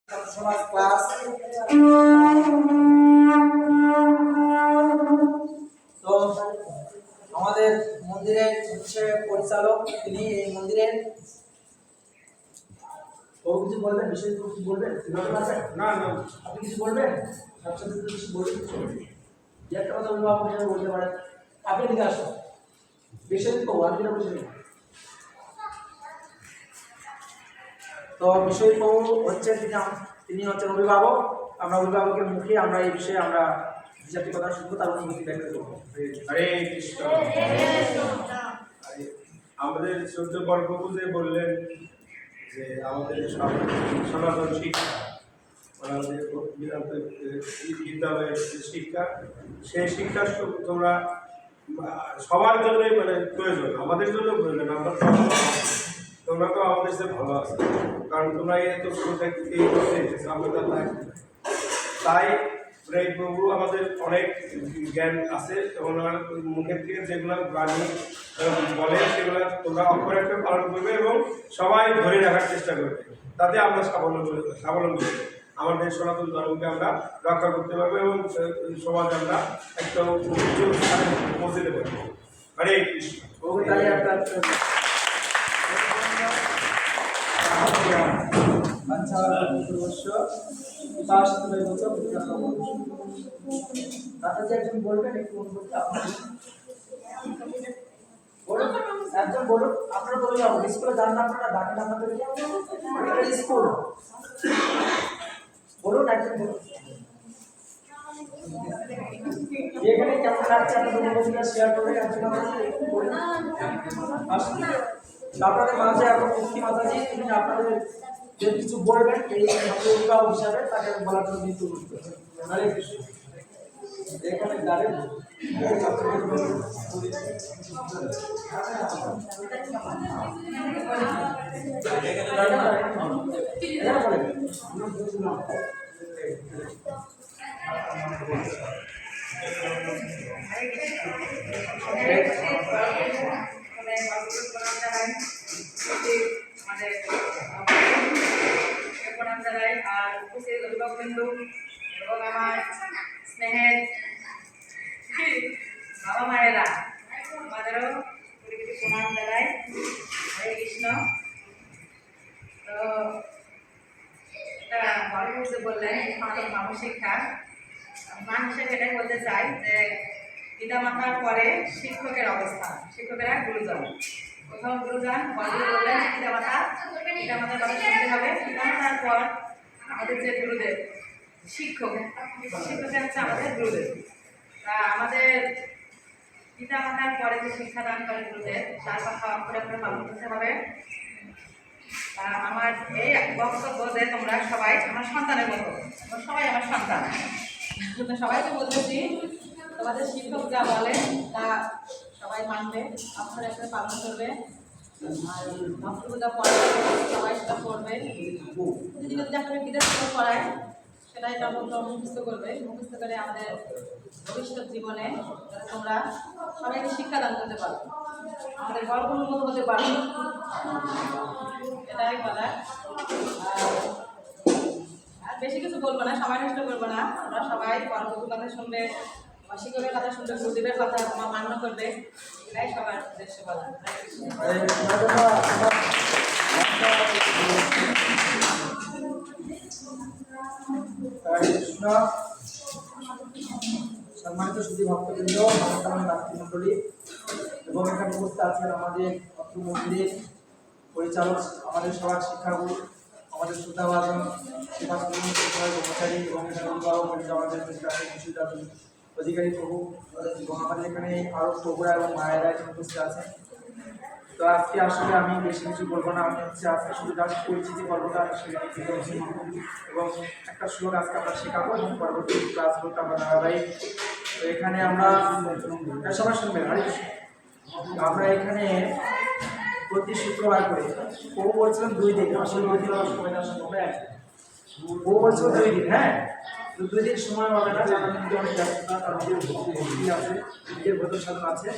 সমাজ ক্লাস তো আমাদের মন্দিরের হচ্ছে পরিচালক, তিনি এই মন্দিরের কিছু বলবেন, বিষয় কিছু বলবেন? না না, আপনি কিছু বলবেন? সবসাথে কিছু বলবেন, যে একটা কথা অভিভাবক হিসেবে বলতে পারেন। আপনি এদিকে আসুন, বিষয় তো আপনি বসে নিন। তো বিষয় হচ্ছে তিনি হচ্ছেন অভিভাবক। আমরা অভিভাবকের মুখে আমরা এই বিষয়ে আমরা জাতীয় কথা শুনবো, তার অনুমতি ব্যক্ত করবো। হরে কৃষ্ণ। আমাদের চৌদ্দ বর্গবু যে বললেন যে আমাদের সনাতন শিক্ষা, আমাদের বিদ্যালয়ের শিক্ষা, সেই শিক্ষা তোমরা সবার জন্যই মানে প্রয়োজন, আমাদের জন্য প্রয়োজন। আমরা তোমরা তো আমাদের সাথে ভালো আছো, কারণ তোমরা এই তো এই করতে এসেছো, আমরা তাই প্রভু আমাদের অনেক জ্ঞান আছে এবং মুখের থেকে যেগুলো বাণী বলে সেগুলো তোমরা অক্ষরে একটা পালন করবে এবং সবাই ধরে রাখার চেষ্টা করবে, তাতে আমরা স্বাবলম্বী আমাদের সনাতন ধর্মকে আমরা রক্ষা করতে পারবো এবং সমাজ আমরা একটা পৌঁছে দেবো। হরে কৃষ্ণ। একজন বলবেন, একজন বলুন। আপনারা বলে যাবো স্কুলে যান না, আপনারা ডাকেন আপনাদের স্কুল বলুন, একজন বলুন। যেখানে কেমন লাগছে আপনাদের শেয়ার করবেন। আপনাদের মাঝে এখন মুক্তি মাতাজি, তিনি আপনাদের যে কিছু বলবেন এই অভিভাবক হিসাবে তাকে বলার জন্য কিন্তু হরে কৃষ্ণ। এখানে গাড়ি আর উপস্থিত অভিভাবকবৃন্দ এবং আমার স্নেহের বাবা মায়েরা, আমাদেরও পরিবেশে প্রণাম জানাই। হরে কৃষ্ণ। তো এটা বড় বললেন মানুষ শিক্ষা, মান হিসেবে এটাই বলতে চাই যে পিতা মাতার পরে শিক্ষকের অবস্থা, শিক্ষকেরা গুরুজন। প্রথম গুরুজন বললেন পিতা মাতার কথা শুনতে হবে। পিতা মাতার পর আমাদের যে গুরুদেব, শিক্ষকের হচ্ছে আমাদের গুরুদেব। তা আমাদের পিতা মাতার পরে যে শিক্ষাদান করে গুরুদেব, তার কথা অক্ষরে অক্ষরে পালন করতে হবে। আমার এই বক্তব্য যে তোমরা সবাই আমার সন্তানের মতো, সবাই আমার সন্তান। সবাইকে বলতেছি, তোমাদের শিক্ষক যা বলে তা সবাই মানবে, অক্ষরে অক্ষরে পালন করবে। আর বক্তব্য যা পড়ায় সবাই সেটা পড়বে। প্রতিদিন যা করে বিদেশ পড়ায় সেটাই মুখস্থ করবে। মুখস্থ করে আমাদের ভবিষ্যৎ জীবনে তোমরা সবাইকে শিক্ষাদান করতে পারো, আমাদের গর্বর মতো হতে পারো, এটাই বলার। আর বেশি কিছু বলবো না, সময় নষ্ট করবো না। আমরা সবাই পরবর্তী কথা শুনবে, শিক্ষকের কথা শুনবে, গুরুদেবের কথা মান্য করবে, এটাই সবার উদ্দেশ্য বলা। সম্মানিত সুধী ভক্তবৃন্দ, মাতৃমণ্ডলী এবং এখানে উপস্থিত আছেন আমাদের মন্দিরের পরিচালক, আমাদের সবার শিক্ষাগুরু, আমাদের শ্রদ্ধাভাজন কর্মচারী এবং এখানে অভিভাবক আমাদের অধিকারী প্রভু এবং আমাদের এখানে আরও প্রভুরা এবং মায়েরা এখানে উপস্থিত আছেন। তো আজকে আসলে আমি বেশি কিছু বলবো না, আমি হচ্ছে আজকে শুধু জাস্ট পরিচিতি পর্বটা এবং একটা শ্লোক আজকে আমরা শেখাবো এবং পরবর্তী ক্লাসগুলোতে আমরা ধারাবাহিক। তো এখানে আমরা সবাই শুনবেন, আমরা এখানে প্রতি শুক্রবার করে ও বলছিলাম 2 দিন, আসলে 2 দিন সময় দেওয়ার সম্ভব হয়। ও বলছিল 2 দিন, হ্যাঁ, তো 2 দিন সময় হবে না, যারা কিন্তু অনেক ব্যস্ততা, তার মধ্যে আছে, নিজের ভোজন সাধন আছে।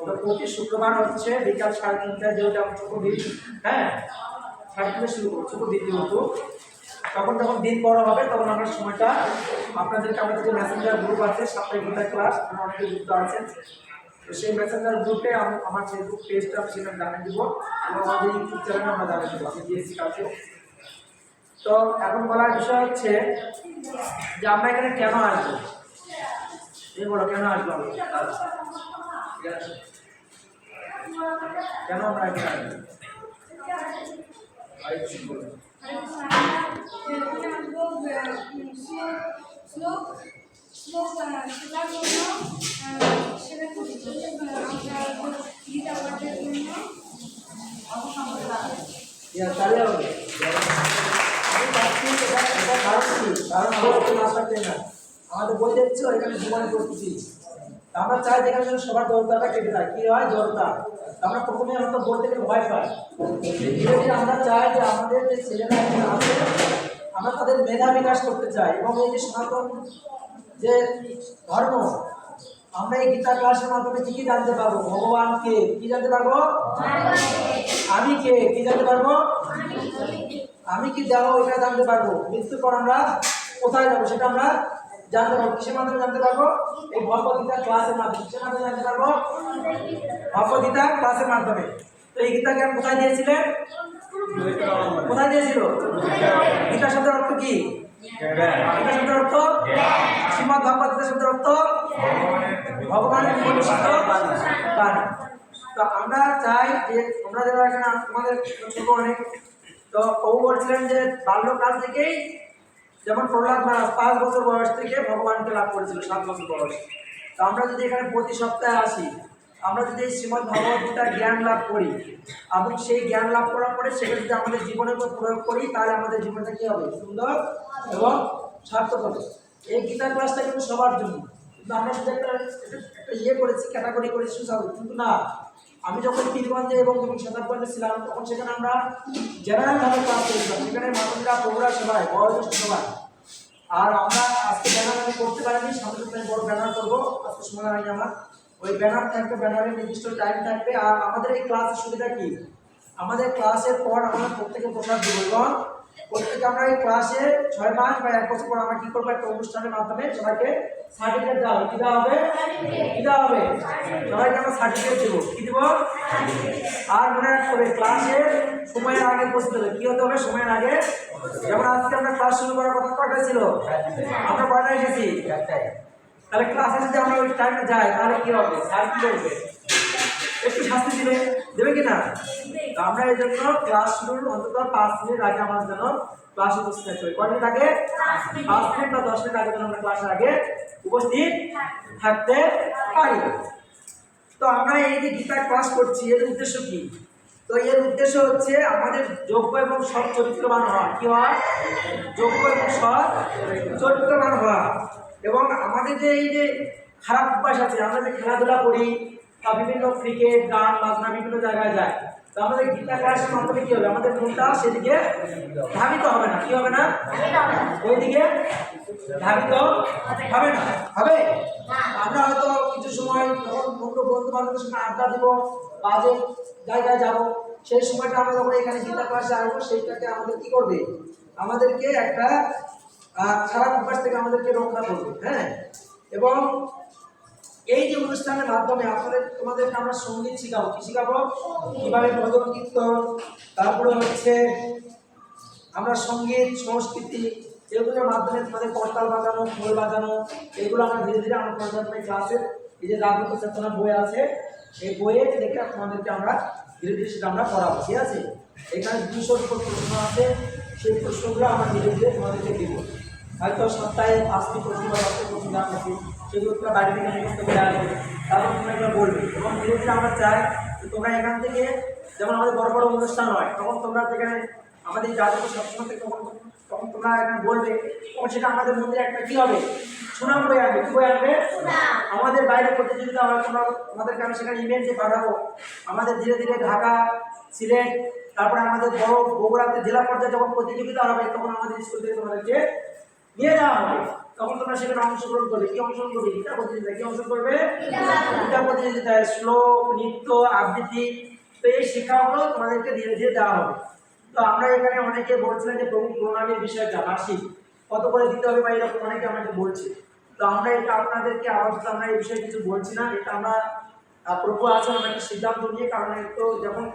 তো প্রতি শুক্রবার হচ্ছে বিকাল 3:30টায়, যেহেতু আমরা ছোট দিন, হ্যাঁ 3:30 শুরু করবো, ছোট দিন যেহেতু তখন যখন দিন বড় হবে তখন আমরা সময়টা আপনাদেরকে, আমাদের যে মেসেঞ্জার গ্রুপ আছে সাপ্তাহিক গীতা ক্লাস, আমরা অনেকে যুক্ত আছেন, তো সেই মেসেঞ্জার গ্রুপে আমার ফেসবুক পেজটা আমি সেখানে জানিয়ে দেবো এবং আমাদের ইউটিউব চ্যানেলে আমরা জানিয়ে দেবো আমি দিয়েছি কাছে। তো এখন বলার বিষয় হচ্ছে যে আমরা এখানে কেন আসবো, এই বলো কেন আসবো আমরা? কেন আমরা এখানে আসবো? আরেকটু বলুন। তাহলে হবে কারণ কি? কারণ আমাদের না থাকতে না, আমাদের বই দেখছো এখানে জীবনে প্রস্তুতি, আমরা চাই যেখানে যেন সবার জড়তাটা কেটে যায়। কি হয় জড়তা? আমরা প্রথমে আমরা বই থেকে ভয় পাই, ধীরে ধীরে আমরা চাই যে আমাদের যে ছেলেরা এখানে আছে আমরা তাদের মেধা বিকাশ করতে চাই এবং এই যে সনাতন যে ধর্ম, আমরা এই গীতা ক্লাসের মাধ্যমে কি কি জানতে পারবো? ভগবান কে, কি জানতে পারবো? আমি কে, কি জানতে পারবো? আমি কি দেহ, এটা জানতে পারবো। মৃত্যুর পর আমরা কোথায় যাবো সেটা আমরা জানতে পারবো। কিসের মাধ্যমে জানতে পারবো? এই ভগবদ্গীতা ক্লাসের মাধ্যমে। কিসের মাধ্যমে জানতে পারবো? ভগবদ্গীতা ক্লাসের মাধ্যমে। তো এই গীতা জ্ঞান কোথায় দিয়েছিলেন? কোথায় দিয়েছিল? গীতা শব্দের অর্থ কি? গীতা শব্দের অর্থ শ্রীমদ্ ভগবদ্গীতা শব্দের অর্থ ভগবানের উপদেশিত বাণী। তো আমরা চাই যে তোমরা যারা এখানে তোমাদের ছোট অনেক, তো ও বলছিলেন যে বাল্যকাল থেকেই, যেমন প্রহ্লাদ মহারাজ 5 বছর বয়স থেকে ভগবানকে লাভ করেছিল, 7 বছর বয়স। তো আমরা যদি এখানে প্রতি সপ্তাহে আসি, আমরা যদি এই শ্রীমদ্ ভগবদ্গীতার জ্ঞান লাভ করি এবং সেই জ্ঞান লাভ করার পরে সেটা যদি আমাদের জীবনের উপর প্রয়োগ করি, তাহলে আমাদের জীবনটা কি হবে? সুন্দর এবং সার্থক হবে। এই গীতা ক্লাসটা কিন্তু সবার জন্য, কিন্তু আমরা শুধু একটা ইয়ে করেছি, ক্যাটাগরি করেছি সুসাদ, কিন্তু না। আমি যখন পীরগঞ্জে এবং যখন শতাবগঞ্জে ছিলাম তখন সেখানে আমরা জেনারেলভাবে ক্লাস করেছিলাম, সেখানে মাতঙ্গা প্রভুরা সবাই বয়োজ্যেষ্ঠ সবাই। আর আমরা আজকে ব্যানার আমি করতে পারিনি, সামনে সপ্তাহে বড় ব্যানার করবো, আজকে সময় হয়নি আমার। ওই ব্যানার থাকবে, ব্যানারের নির্দিষ্ট টাইম থাকবে। আর আমাদের এই ক্লাসের সুবিধা কি? আমাদের ক্লাসের পর আমরা প্রত্যেকে প্রসাদ দেবো এবং প্রত্যেকে আমরা এই ক্লাসে 6 মাস বা 1 বছর পর আমরা কি করবো? একটা অনুষ্ঠানের মাধ্যমে সবাইকে সার্টিফিকেট দেওয়া হবে। কি দেওয়া হবে? কি দেওয়া হবে? সবাইকে আমরা সার্টিফিকেট দেবো। কি দেবো? আর মনে রাখতে হবে ক্লাসের সময়ের আগে বসতে হবে। কি হতে হবে? সময়ের আগে। যেমন আজকে আমরা ক্লাস শুরু করার কথা কয়টায় ছিল? আমরা কয়টায় এসেছি? তাহলে ক্লাসে যদি আমরা ওই টাইমে যাই তাহলে কি হবে? স্যার কি করবে? একটু শাস্তি দেবে কিনা? তো আমরা এই জন্য ক্লাস শুরুর অন্তত 5 মিনিট আগে আমার জন্য ক্লাসে উপস্থিত থাকতে হবে। কয় মিনিট আগে? 5 মিনিট বা 10 মিনিট আগে যেন আমরা ক্লাসের আগে উপস্থিত থাকতে পারি। তো আমরা এই যে গীতা ক্লাস করছি এর উদ্দেশ্য কি? তো এর উদ্দেশ্য হচ্ছে আমাদের যোগ্য এবং সৎ চরিত্রবান হওয়া। কি হওয়া? যোগ্য এবং সৎ চরিত্রবান হওয়া। এবং আমাদের যে এই যে খারাপ অভ্যাস আছে, আমরা যে খেলাধুলা করি বা বিভিন্ন ক্রিকেট, গান বাজনা বিভিন্ন জায়গায় যায়, তো আমাদের গীতা ক্লাসের মাধ্যমে কি হবে? আমাদের মনটা সেদিকে ধাবিত হবে না। কি হবে না? ওইদিকে ধাবিত হবে না। হবে? আমরা হয়তো কিছু সময় যখন বন্ধু বান্ধবের সঙ্গে আড্ডা দিব, বাজে জায়গায় যাব, সেই সময়টা আমরা যখন এখানে গীতা ক্লাসে আসবো, সেইটাকে আমাদের কি করবে? আমাদেরকে একটা খারাপ অভ্যাস থেকে আমাদেরকে রক্ষা করবে। হ্যাঁ, এবং এই যে অনুষ্ঠানের মাধ্যমে তোমাদেরকে আমরা সঙ্গীত শিখাবো। কি শিখাবো? কিভাবে ভজন কীর্তন, তারপরে হচ্ছে আমরা সঙ্গীত সংস্কৃতি, এগুলোর মাধ্যমে তোমাদের করতাল বাজানো, খোল বাজানো, এগুলো আমরা ধীরে ধীরে আমরা পর্যায়ক্রমে ক্লাসের এই যে জাগ্রত চেতনা বই আছে, এই বইয়ে দেখে তোমাদেরকে আমরা ধীরে ধীরে সেটা আমরা পড়াবো। ঠিক আছে? এখানে 200 উপর প্রশ্ন আছে, সেই প্রশ্নগুলো আমরা ধীরে ধীরে তোমাদেরকে দিব। হয়তো সপ্তাহে 5টি প্রশ্ন বা 10টি প্রশ্ন আছে, সেগুলো তোমরা বাড়ি থেকে মুখস্থ করে আসবে, তারপর তোমরা এগুলো বলবে। এবং ধীরে ধীরে আমরা চাই তোমরা এখান থেকে, যেমন আমাদের বড় বড় অনুষ্ঠান হয় তখন তোমরা যেখানে আমাদের যাদের সবসময় থেকে তখন তোমরা এখানে বলবে, তখন সেটা আমাদের মধ্যে একটা কী হবে? সুনাম বয়ে আনবে। কী বয়ে আনবে? আমাদের বাইরে প্রতিযোগিতা হয়, তোমাদেরকে আমি সেখানে ইমেল দিয়ে পাঠাবো। আমাদের ধীরে ধীরে ঢাকা, সিলেট, তারপরে আমাদের বড় বগুড়াতে জেলা পর্যায়ে যখন প্রতিযোগিতা হবে তখন আমাদের স্কুল থেকে তোমাদেরকে নিয়ে যাওয়া হবে। তখন তোমরা সেখানে অংশগ্রহণ করবে। কি অংশগ্রহণ করবে? গীতা প্রতিযোগিতা। কি অংশগ্রহণ করবে? গীতা প্রতিযোগিতায় শ্লোক, নৃত্য, আবৃত্তি। তো এই শিক্ষাগুলো তোমাদেরকে ধীরে ধীরে দেওয়া হবে। তো আমরা এখানে অনেকে বলছিলেন যে প্রভু প্রণালীর বিষয়টা মাসিক কত করে দিতে হবে বা এরকম অনেকে আমাকে বলছে। তো আমরা এটা আপনাদেরকে আপাতত আমরা এই বিষয়ে কিছু বলছি না, এটা আমরা প্রভু আছেন আমরা একটা সিদ্ধান্ত নিয়ে, কারণ তো যখন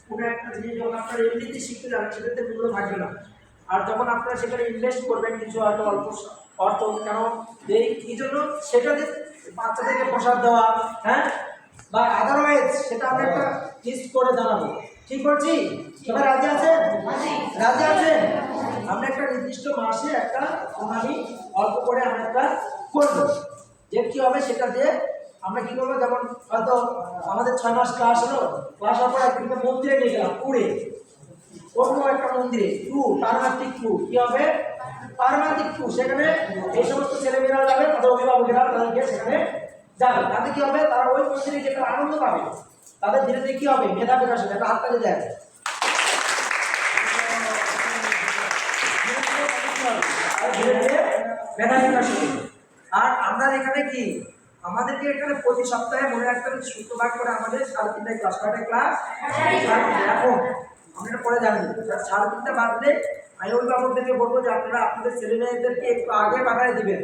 কোনো একটা জিনিস যখন আপনারা এমনিতে শিখতে যাবেন সেটাতে মূল্য থাকবে না, আর যখন আপনারা সেখানে ইনভেস্ট করবেন কিছু হয়তো অল্প অর্থ, কেন এই জন্য সেটাতে বাচ্চাদেরকে প্রসাদ দেওয়া, হ্যাঁ, বা আদারওয়াইজ সেটা আমরা একটা লিস্ট করে জানাবো। ঠিক করছি? সবাই রাজি আছেন? রাজি আছেন? আমরা একটা নির্দিষ্ট মাসে একটা প্রণালী অল্প করে আমরা একটা করবো, যে কি হবে সেটা দিয়ে আমরা কি করবো, যেমন হয়তো আমাদের 6 মাস ক্লাস হলো, ক্লাস হওয়ার পর একটা মন্দিরে নিয়ে গেলাম, পুরে অন্য একটা মন্দিরে পারমাত্মিক ট্যুর, কি হবে পারমাত্মিক ট্যুর, সেখানে এই সমস্ত ছেলেমেয়েরা যাবে, তাদের অভিভাবকেরা তাদেরকে সেখানে যাবে, তাতে কি হবে তারা ওই মন্দিরে গিয়ে তারা আনন্দ পাবে, তাদের ধীরে ধীরে কি হবে মেধা বিকাশ হবে, একটা হাততালি দেয়, ধীরে ধীরে মেধা বিকাশ হবে। আর আমরা এখানে কি আমাদেরকে এখানে প্রতি সপ্তাহে মনে রাখতে হবে শুক্রবার করে আমাদের 3:30টায় ক্লাস, কয়টায় ক্লাস? এখন আমরা পরে জানবো 3:30টা বাজলে আমি অভিভাবকদেরকে বলবো যে আপনারা আপনাদের ছেলে মেয়েদেরকে একটু আগে পাঠিয়ে দিবেন,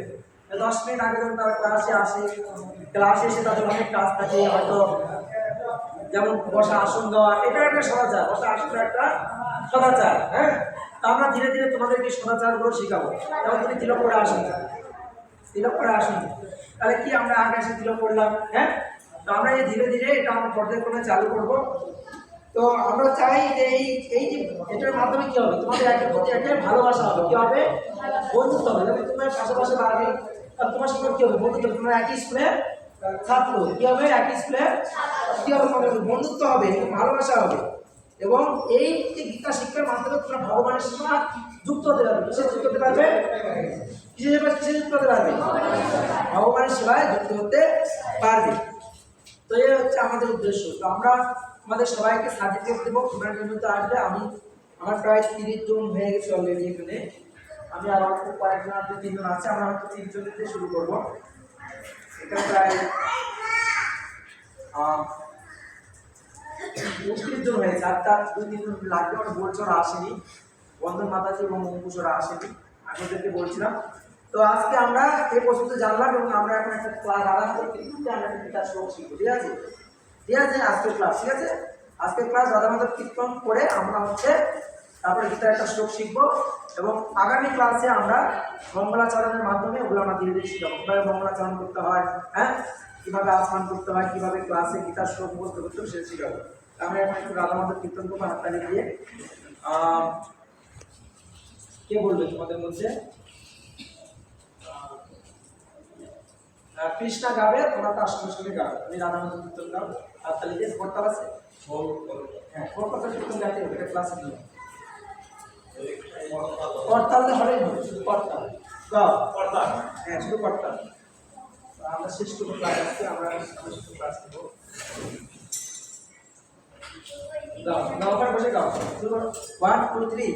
10 মিনিট আগে যখন তারা ক্লাসে আসে, ক্লাসে এসে তাদের অনেক কাজ থাকে, হয়তো যেমন বসা আসন দেওয়া, এটা একটা সদাচার, বসা আসন একটা সদাচার, হ্যাঁ। তা আমরা ধীরে ধীরে তোমাদেরকে সদাচারগুলো শেখাবো, যেমন তুমি তিলক করে আসুন, তিলক করে আসুন, তাহলে কি আমরা আগে এসে তিলক করলাম, হ্যাঁ। তো আমরা এই ধীরে ধীরে এটা আমরা পর্যায়ক্রমে চালু করবো। তো আমরা চাই যে এই যে এটার মাধ্যমে কি হবে তোমাদের একের প্রতি একের ভালোবাসা হবে, কি হবে বন্ধুত্ব হবে, যেমন তোমার পাশাপাশি বাড়বে, তোমার সঙ্গে কি হবে বন্ধুত্ব, তোমরা একই স্কুলের ছাত্র, কি হবে একই স্কুলের কি হবে বন্ধুত্ব হবে, ভালোবাসা হবে, এবং এই যে গীতা শিক্ষার মাধ্যমে তোমরা ভগবানের সঙ্গে যুক্ত হতে পারবে, কিসে যুক্ত হতে পারবে, কিসে যুক্ত হতে পারবে, ভগবানের সেবায় যুক্ত হতে পারবে। তো এই হচ্ছে আমাদের উদ্দেশ্য। তো আমরা আমাদের সবাইকে সার্টিফিকেট দেবো, তোমরা নিয়মিত আসবে। আমার প্রায় 30 জন হয়ে গেছে অলরেডি এখানে, আমি আর অল্প কয়েকজন আছে, 3 জন আছে, আমরা হয়তো 3 জন দিয়ে শুরু করবো। এখানে প্রায় 29 জন হয়েছে, আর তার 2-3 জন লাগবে, ওরা বলছে ওরা আসেনি, বন্ধন মাতাজি এবং অঙ্কুশ ওরা আসেনি, আমি ওদেরকে বলছিলাম। তো আজকে আমরা এই পর্যন্ত জানলাম, এবং আমরা এখন একটা ক্লাস আরম্ভ করতে আমরা একটা শ্লোক শিখবো, ঠিক আছে? ঠিক আছে, আজকের ক্লাস, ঠিক আছে, আজকের ক্লাস রাধামাধব কীর্তন করে আমরা হচ্ছে তারপরে গীতার একটা শ্লোক শিখবো, এবং আগামী ক্লাসে আমরা মঙ্গলাচরণের মাধ্যমে ওগুলো আমরা ধীরে ধীরে শিখাবো, কীভাবে মঙ্গলাচরণ করতে হয়, হ্যাঁ, কীভাবে আসমান করতে হয়, কীভাবে ক্লাসে গীতার শ্লোক মুখস্থ করতে হবে সেটা শিখাবো। আমরা এখন একটু রাধামাধব কীর্তন করবো হাততালি দিয়ে। কে বলবে তোমাদের মধ্যে? কৃষ্ণা গাবে, তোমরা তার সঙ্গে সঙ্গে গাবে, আমি রাধামাধব কীর্তন গাও হাততালি দিয়ে। করতাল আছে? হ্যাঁ, করতাল কীর্তন গাইতে হবে, এটা ক্লাসে দিও। করতাল হলেই হবে, শুধু করতাল গাও, করতাল, হ্যাঁ শুধু করতাল। আমরা শেষ করবো ক্লাস, আজকে আমরা শুধু ক্লাস দেবো। গাও গাও, বসে গাও, 1 2 3।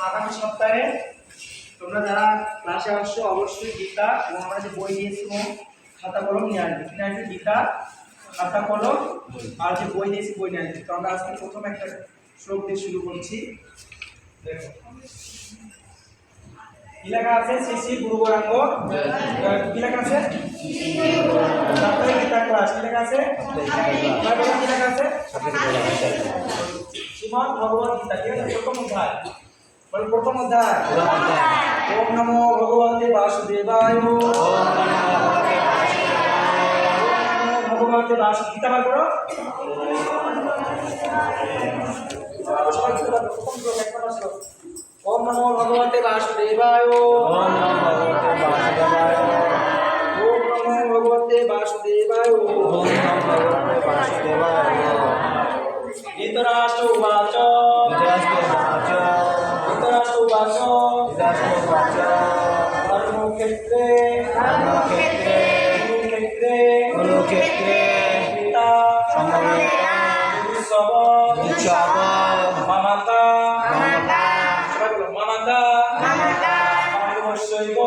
আগামী সপ্তাহে তোমরা যারা ক্লাসে আসছো অবশ্যই গীতা এবং আমরা যে বই দিয়েছি খাতা কলম নিয়ে আসবে। কিনে আসবে গীতা, খাতা কলম আর যে বই দিয়েছি বই নিয়ে আসবে। তো আমরা আজকে প্রথম একটা শ্লোক দিয়ে শুরু করছি। দেখো কি লেখা আছে? শ্রী শ্রী গুরু গৌরাঙ্গ। কি লেখা আছে? সাপ্তাহিক গীতা ক্লাস। কি লেখা আছে? কি লেখা আছে? শ্রীমদ্ ভগবদ গীতা। ঠিক আছে, প্রথম অধ্যায়। বল প্রথম অধ্যায়। ওম নমো ভগবতে বাসুদেবায়। ওম নমো ভগবতে বাসুদেবায়। গীতা বার করো। সবাই গীতা বার করো। প্রথম শ্লোক একটা শ্লোক। ওম নমো ভগবতে বাসুদেবায়। ওম নমো ভগবতে বাসুদেবায়। ধৃতরাষ্ট্র উবাচ। ধর্মক্ষেত্রে কুরুক্ষেত্রে মামাতা মামাশৈব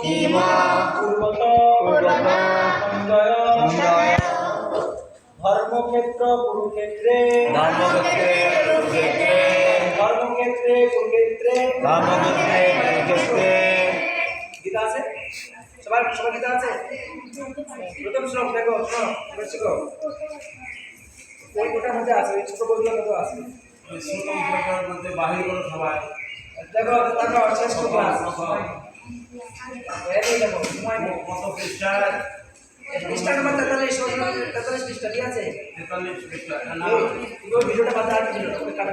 কিম পূর্বত ধর্মক্ষেত্র কুরুক্ষেত্রে গীতা আছে? সবার গীতা আছে? প্রথম শ্লোক দেখো, শোনো ওই কোটার মধ্যে আছে, ওই ছোট বইগুলোর মধ্যে আছে। বাহির করে সবাই দেখো শ্রেষ্ঠ ক্লাস। দেখো কত পৃষ্ঠায়? পৃষ্ঠা নম্বর 43 পৃষ্ঠা। ঠিক আছে, 43 পৃষ্ঠা। ভিডিওটা বাদ আর ভিডিওটা কাটা